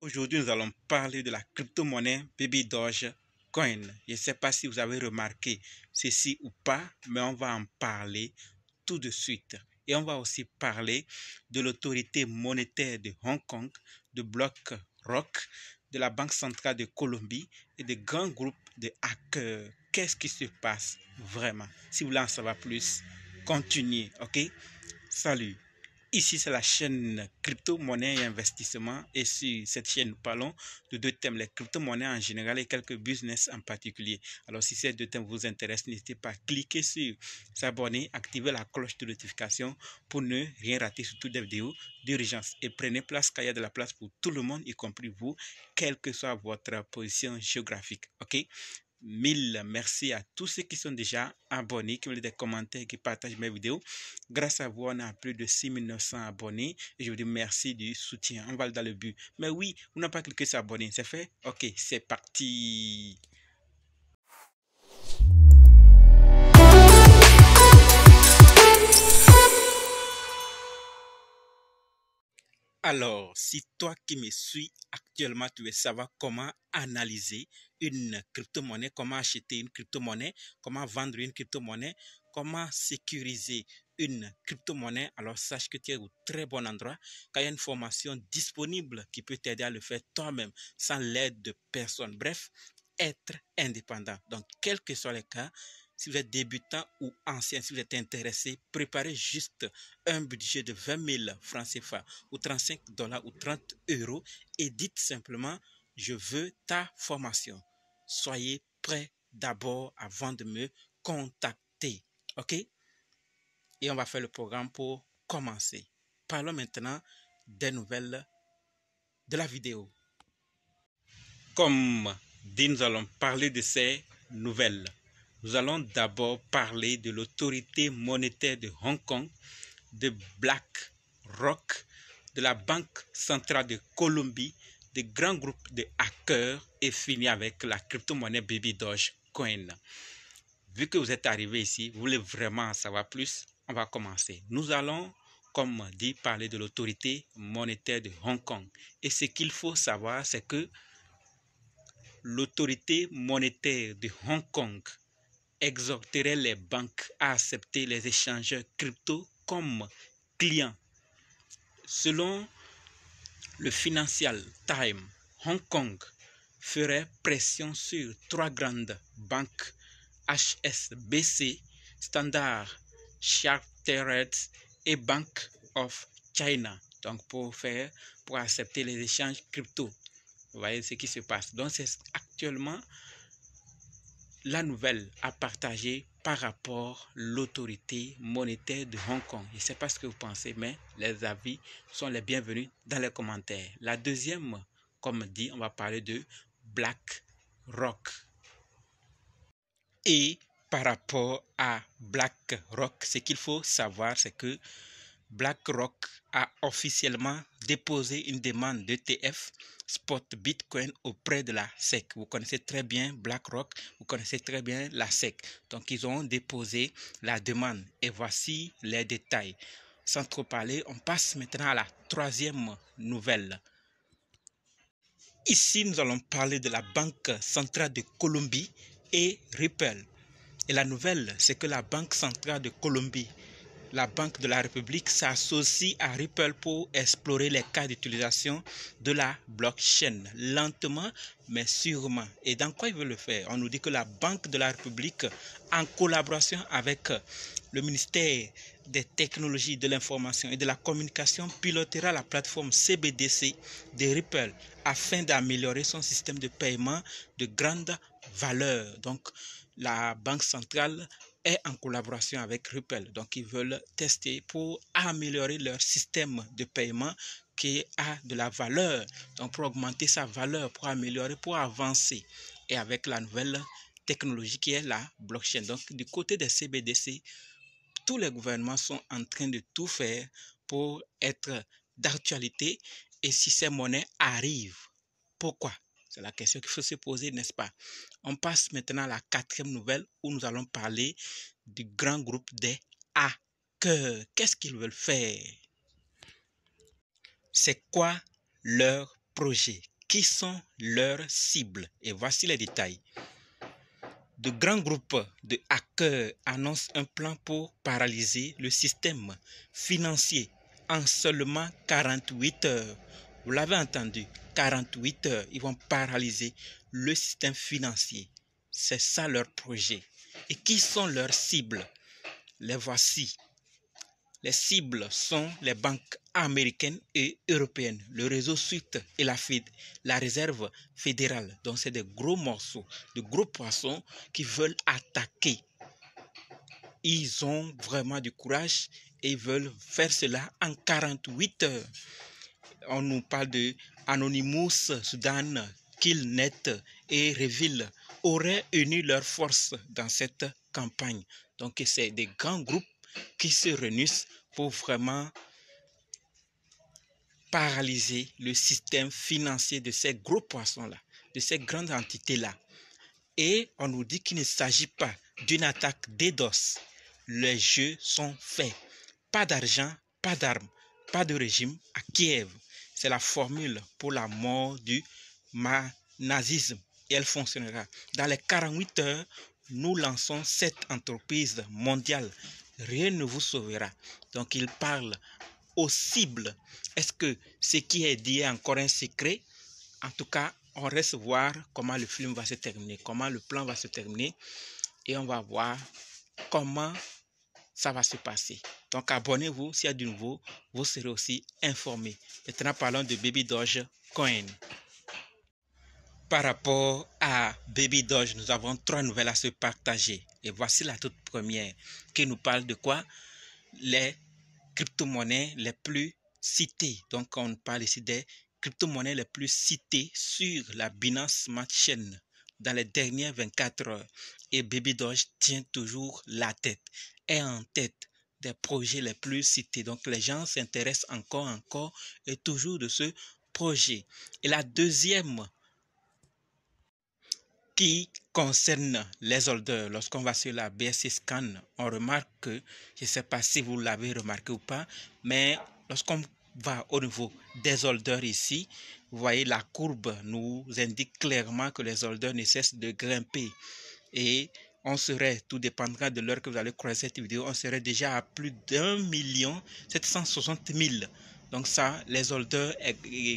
Aujourd'hui, nous allons parler de la crypto-monnaie Baby Doge Coin. Je ne sais pas si vous avez remarqué ceci ou pas, mais on va en parler tout de suite. Et on va aussi parler de l'autorité monétaire de Hong Kong, de BlackRock, de la Banque centrale de Colombie et de grands groupes de hackers. Qu'est-ce qui se passe vraiment? Si vous voulez en savoir plus, continuez, ok? Salut! Ici, c'est la chaîne crypto, monnaie et investissement. Et sur cette chaîne, nous parlons de deux thèmes, les crypto-monnaies en général et quelques business en particulier. Alors, si ces deux thèmes vous intéressent, n'hésitez pas à cliquer sur s'abonner, activer la cloche de notification pour ne rien rater sur toutes les vidéos d'urgence. Et prenez place car il y a de la place pour tout le monde, y compris vous, quelle que soit votre position géographique. OK? Mille merci à tous ceux qui sont déjà abonnés, qui ont des commentaires, qui partagent mes vidéos. Grâce à vous, on a plus de 6900 abonnés et je vous dis merci du soutien. On va dans le but. Mais oui, vous n'avez pas cliqué sur abonner, c'est fait? Ok, c'est parti. Alors, si toi qui me suis actuellement, tu veux savoir comment analyser une crypto-monnaie, comment acheter une crypto-monnaie, comment vendre une crypto-monnaie, comment sécuriser une crypto-monnaie, alors sache que tu es au très bon endroit, car il y a une formation disponible qui peut t'aider à le faire toi-même, sans l'aide de personne. Bref, être indépendant. Donc, quels que soient les cas, si vous êtes débutant ou ancien, si vous êtes intéressé, préparez juste un budget de 20 000 francs CFA ou 35 $ ou 30 € et dites simplement, je veux ta formation. Soyez prêts d'abord avant de me contacter. OK? Et on va faire le programme pour commencer. Parlons maintenant des nouvelles de la vidéo. Comme dit, nous allons parler de ces nouvelles. Nous allons d'abord parler de l'autorité monétaire de Hong Kong, de BlackRock, de la Banque centrale de Colombie, de grands groupes de hackers et finir avec la crypto-monnaie Baby Doge Coin. Vu que vous êtes arrivé ici, vous voulez vraiment en savoir plus, on va commencer. Nous allons, comme dit, parler de l'autorité monétaire de Hong Kong. Et ce qu'il faut savoir, c'est que l'autorité monétaire de Hong Kong exhorterait les banques à accepter les échangeurs crypto comme clients. Selon le Financial Times, Hong Kong ferait pression sur trois grandes banques HSBC, Standard Chartered et Bank of China, donc pour accepter les échanges crypto. Vous voyez ce qui se passe. Donc c'est actuellement la nouvelle à partager par rapport à l'autorité monétaire de Hong Kong. Je ne sais pas ce que vous pensez, mais les avis sont les bienvenus dans les commentaires. La deuxième, comme dit, on va parler de BlackRock. Et par rapport à BlackRock, ce qu'il faut savoir, c'est que BlackRock a officiellement déposé une demande d'ETF spot Bitcoin auprès de la SEC. Vous connaissez très bien BlackRock, vous connaissez très bien la SEC. Donc, ils ont déposé la demande et voici les détails. Sans trop parler, on passe maintenant à la troisième nouvelle. Ici, nous allons parler de la Banque centrale de Colombie et Ripple. Et la nouvelle, c'est que la Banque centrale de Colombie, la Banque de la République, s'associe à Ripple pour explorer les cas d'utilisation de la blockchain, lentement mais sûrement. Et dans quoi ils veulent le faire? On nous dit que la Banque de la République, en collaboration avec le ministère des technologies de l'information et de la communication, pilotera la plateforme CBDC de Ripple afin d'améliorer son système de paiement de grande valeur. Donc, la Banque centrale est en collaboration avec Ripple. Donc, ils veulent tester pour améliorer leur système de paiement qui a de la valeur. Donc, pour augmenter sa valeur, pour améliorer, pour avancer. Et avec la nouvelle technologie qui est la blockchain. Donc, du côté des CBDC, tous les gouvernements sont en train de tout faire pour être d'actualité. Et si ces monnaies arrivent, pourquoi? C'est la question qu'il faut se poser, n'est-ce pas? On passe maintenant à la quatrième nouvelle où nous allons parler du grand groupe des hackers. Qu'est-ce qu'ils veulent faire? C'est quoi leur projet? Qui sont leurs cibles? Et voici les détails. De grands groupes de hackers annoncent un plan pour paralyser le système financier en seulement 48 heures. Vous l'avez entendu, 48 heures, ils vont paralyser le système financier. C'est ça leur projet. Et qui sont leurs cibles? Les voici. Les cibles sont les banques américaines et européennes, le réseau SWIFT et la réserve fédérale. Donc, c'est des gros morceaux, de gros poissons qui veulent attaquer. Ils ont vraiment du courage et ils veulent faire cela en 48 heures. On nous parle de Anonymous, Sudan, Killnet et Reveal auraient uni leurs forces dans cette campagne. Donc, c'est des grands groupes qui se réunissent pour vraiment paralyser le système financier de ces gros poissons-là, de ces grandes entités-là. Et on nous dit qu'il ne s'agit pas d'une attaque DDoS. Les jeux sont faits. Pas d'argent, pas d'armes, pas de régime à Kiev. C'est la formule pour la mort du nazisme et elle fonctionnera. Dans les 48 heures, nous lançons cette entreprise mondiale. Rien ne vous sauvera. Donc il parle aux cibles. Est-ce que ce qui est dit est encore un secret? En tout cas, on reste voir comment le film va se terminer, comment le plan va se terminer et on va voir comment ça va se passer. Donc abonnez-vous, s'il y a du nouveau, vous serez aussi informés. Maintenant, parlons de Baby Dogecoin. Par rapport à Baby Doge, nous avons 3 nouvelles à se partager. Et voici la toute première qui nous parle de quoi? Les crypto-monnaies les plus citées. Donc, on parle ici des crypto-monnaies les plus citées sur la Binance Smart Chain dans les dernières 24 heures. Et Baby Doge tient toujours la tête, est en tête des projets les plus cités. Donc, les gens s'intéressent encore et toujours de ce projet. Et la deuxième qui concerne les holders, lorsqu'on va sur la BSC Scan, on remarque que, je ne sais pas si vous l'avez remarqué ou pas, mais lorsqu'on va au niveau des holders ici, vous voyez la courbe nous indique clairement que les holders ne cessent de grimper. Et on serait, tout dépendra de l'heure que vous allez croiser cette vidéo, on serait déjà à plus d'1 760 000. Donc ça, les holders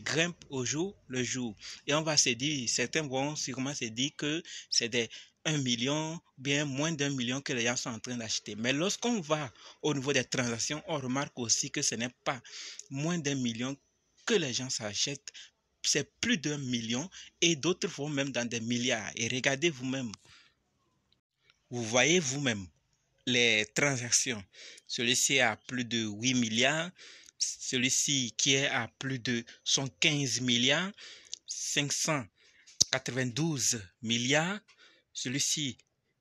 grimpent au jour le jour. Et on va se dire, certains vont sûrement se dire que c'est des 1 million, bien moins d'1 million que les gens sont en train d'acheter. Mais lorsqu'on va au niveau des transactions, on remarque aussi que ce n'est pas moins d'1 million que les gens s'achètent. C'est plus d'1 million et d'autres vont même dans des milliards. Et regardez vous-même. Vous voyez vous-même les transactions. Celui-ci a plus de 8 milliards. Celui-ci qui est à plus de 115 milliards. 592 milliards. Celui-ci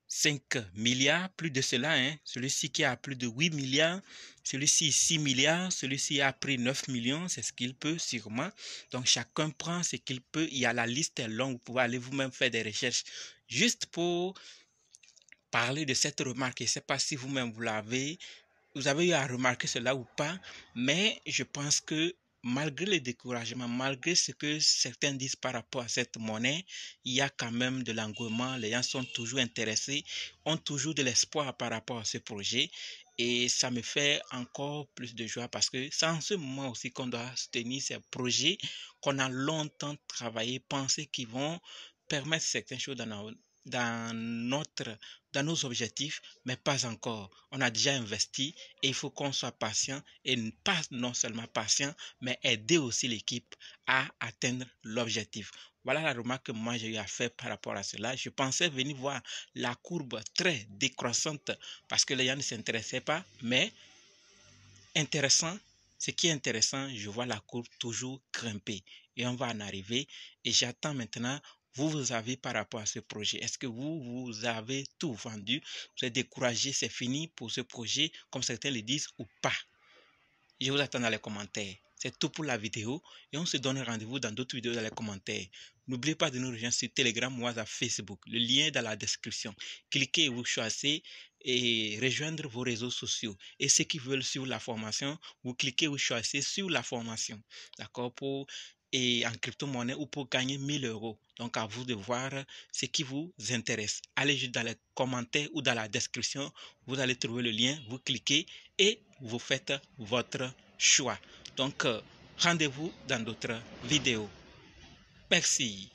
5 milliards. Plus de cela. Hein. Celui-ci qui a plus de 8 milliards. Celui-ci 6 milliards. Celui-ci a pris 9 millions. C'est ce qu'il peut sûrement. Donc chacun prend ce qu'il peut. Il y a la liste est longue. Vous pouvez aller vous-même faire des recherches juste pour parler de cette remarque. Je ne sais pas si vous-même vous avez eu à remarquer cela ou pas, mais je pense que malgré le découragement, malgré ce que certains disent par rapport à cette monnaie, il y a quand même de l'engouement, les gens sont toujours intéressés, ont toujours de l'espoir par rapport à ce projet et ça me fait encore plus de joie parce que c'est en ce moment aussi qu'on doit soutenir ces projets qu'on a longtemps travaillé, pensé qu'ils vont permettre certaines choses dans nos objectifs, mais pas encore. On a déjà investi et il faut qu'on soit patient et pas non seulement patient, mais aider aussi l'équipe à atteindre l'objectif. Voilà la remarque que moi j'ai eu à faire par rapport à cela. Je pensais venir voir la courbe très décroissante parce que les gens ne s'intéressaient pas, mais intéressant. Ce qui est intéressant, je vois la courbe toujours grimper et on va en arriver et j'attends maintenant vous avez par rapport à ce projet. Est-ce que vous avez tout vendu? Vous êtes découragé, c'est fini pour ce projet, comme certains le disent, ou pas? Je vous attends dans les commentaires. C'est tout pour la vidéo et on se donne rendez-vous dans d'autres vidéos dans les commentaires. N'oubliez pas de nous rejoindre sur Telegram, WhatsApp, Facebook. Le lien est dans la description. Cliquez et vous choisissez et rejoindre vos réseaux sociaux. Et ceux qui veulent suivre la formation, vous cliquez ou choisissez sur la formation. D'accord? Pour et en crypto-monnaie ou pour gagner 1000 euros. Donc, à vous de voir ce qui vous intéresse. Allez juste dans les commentaires ou dans la description. Vous allez trouver le lien. Vous cliquez et vous faites votre choix. Donc, rendez-vous dans d'autres vidéos. Merci.